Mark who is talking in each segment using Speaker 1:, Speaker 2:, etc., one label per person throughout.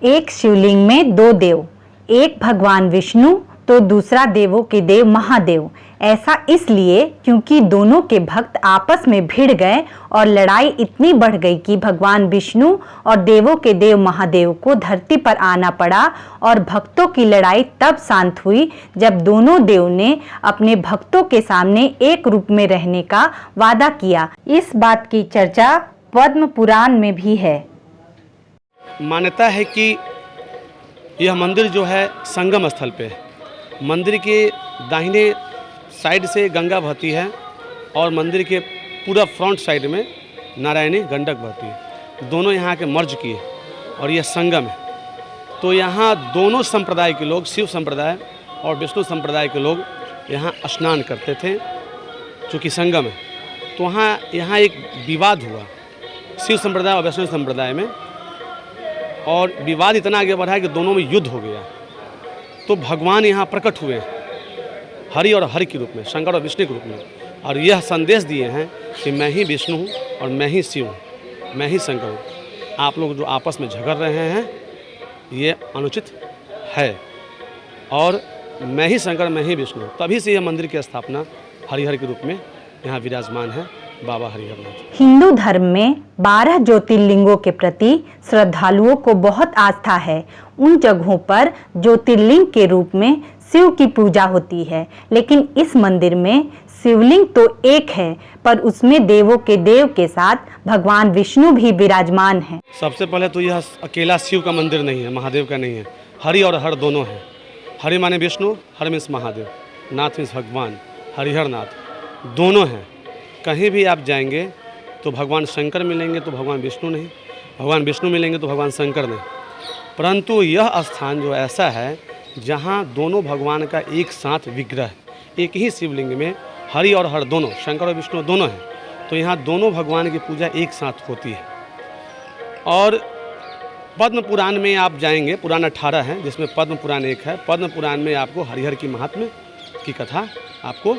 Speaker 1: एक शिवलिंग में दो देव, एक भगवान विष्णु तो दूसरा देवों के देव महादेव। ऐसा इसलिए क्योंकि दोनों के भक्त आपस में भिड़ गए और लड़ाई इतनी बढ़ गई कि भगवान विष्णु और देवों के देव महादेव को धरती पर आना पड़ा। और भक्तों की लड़ाई तब शांत हुई जब दोनों देव ने अपने भक्तों के सामने एक रूप में रहने का वादा किया। इस बात की चर्चा पद्म पुराण में भी है।
Speaker 2: मान्यता है कि यह मंदिर जो है संगम स्थल पे है। मंदिर के दाहिने साइड से गंगा बहती है और मंदिर के पूरा फ्रंट साइड में नारायणी गंडक बहती है। दोनों यहाँ के मर्ज किए और यह संगम है। तो यहाँ दोनों संप्रदाय के लोग, शिव संप्रदाय और विष्णु संप्रदाय के लोग यहाँ स्नान करते थे चूँकि संगम है। तो यहाँ एक विवाद हुआ शिव संप्रदाय और वैष्णव संप्रदाय में, और विवाद इतना आगे बढ़ा कि दोनों में युद्ध हो गया। तो भगवान यहाँ प्रकट हुए हरि और हरि के रूप में, शंकर और विष्णु के रूप में, और यह संदेश दिए हैं कि मैं ही विष्णु हूँ और मैं ही शिव हूँ, मैं ही शंकर हूँ। आप लोग जो आपस में झगड़ रहे हैं ये अनुचित है, और मैं ही शंकर मैं ही विष्णु। तभी से यह मंदिर की स्थापना हरिहर के रूप में यहाँ विराजमान है बाबा हरिहरनाथ।
Speaker 1: हिंदू धर्म में 12 ज्योतिर्लिंगों के प्रति श्रद्धालुओं को बहुत आस्था है। उन जगहों पर ज्योतिर्लिंग के रूप में शिव की पूजा होती है, लेकिन इस मंदिर में शिवलिंग तो एक है पर उसमें देवों के देव के साथ भगवान विष्णु भी विराजमान हैं।
Speaker 2: सबसे पहले तो यह अकेला शिव का मंदिर नहीं है, महादेव का नहीं है। हरि और हर दोनों हैं। हरि माने विष्णु, हर मीन्स महादेव, नाथ मीन्स भगवान, हरिहरनाथ दोनों हैं। कहीं भी आप जाएंगे तो भगवान शंकर मिलेंगे तो भगवान विष्णु नहीं, भगवान विष्णु मिलेंगे तो भगवान शंकर नहीं। परंतु यह स्थान जो ऐसा है जहाँ दोनों भगवान का एक साथ विग्रह, एक ही शिवलिंग में हरि और हर दोनों, शंकर और विष्णु दोनों हैं। तो यहाँ दोनों भगवान की पूजा एक साथ होती है। और पद्म पुराण में आप जाएंगे, पुराण 18 है जिसमें पद्म पुराण एक है। पद्म पुराण में आपको हरिहर की महात्म्य की कथा आपको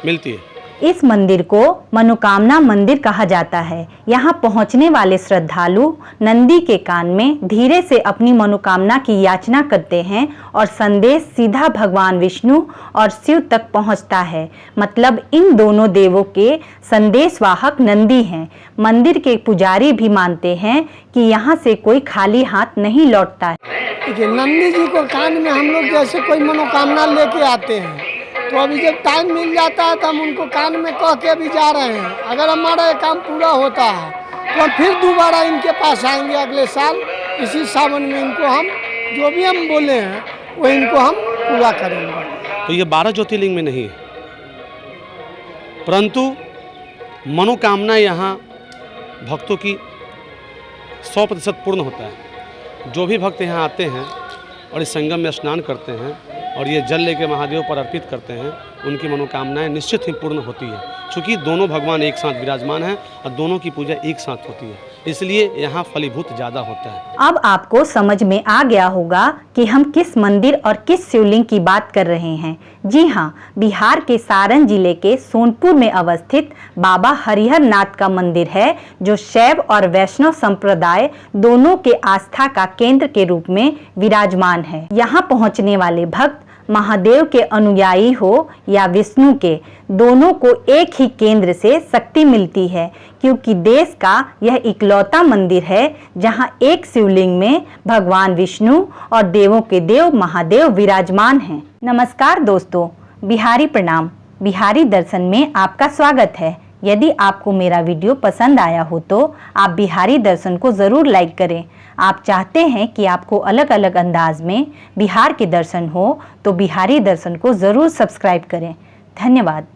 Speaker 2: मिलती है।
Speaker 1: इस मंदिर को मनोकामना मंदिर कहा जाता है। यहाँ पहुँचने वाले श्रद्धालु नंदी के कान में धीरे से अपनी मनोकामना की याचना करते हैं और संदेश सीधा भगवान विष्णु और शिव तक पहुँचता है। मतलब इन दोनों देवों के संदेशवाहक नंदी हैं। मंदिर के पुजारी भी मानते हैं कि यहाँ से कोई खाली हाथ नहीं लौटता है।
Speaker 3: नंदी जी को कान में हम लोग जैसे कोई मनोकामना लेके आते हैं, तो अभी जब टाइम मिल जाता है तो हम उनको कान में कह के भी जा रहे हैं। अगर हमारा ये काम पूरा होता है तो फिर दोबारा इनके पास आएंगे अगले साल। इसी सावन में इनको हम जो भी हम बोले हैं वो इनको हम पूरा करेंगे।
Speaker 2: तो ये 12 ज्योतिर्लिंग में नहीं है, परंतु मनोकामना यहाँ भक्तों की 100% पूर्ण होता है। जो भी भक्त यहाँ आते हैं और इस संगम में स्नान करते हैं और ये जल लेके महादेव पर अर्पित करते हैं, उनकी मनोकामनाएं निश्चित ही पूर्ण होती है। क्योंकि दोनों भगवान एक साथ विराजमान हैं और दोनों की पूजा एक साथ होती है, इसलिए यहाँ फलीभूत ज़्यादा होता है।
Speaker 1: अब आपको समझ में आ गया होगा कि हम किस मंदिर और किस शिवलिंग की बात कर रहे हैं। जी हाँ, बिहार के सारण जिले के सोनपुर में अवस्थित बाबा हरिहरनाथ का मंदिर है, जो शैव और वैष्णव संप्रदाय दोनों के आस्था का केंद्र के रूप में विराजमान है। यहाँ पहुँचने वाले भक्त महादेव के अनुयायी हो या विष्णु के, दोनों को एक ही केंद्र से शक्ति मिलती है, क्योंकि देश का यह इकलौता मंदिर है जहां एक शिवलिंग में भगवान विष्णु और देवों के देव महादेव विराजमान हैं। नमस्कार दोस्तों, बिहारी प्रणाम। बिहारी दर्शन में आपका स्वागत है। यदि आपको मेरा वीडियो पसंद आया हो तो आप बिहारी दर्शन को ज़रूर लाइक करें। आप चाहते हैं कि आपको अलग अलग अंदाज में बिहार के दर्शन हो तो बिहारी दर्शन को ज़रूर सब्सक्राइब करें। धन्यवाद।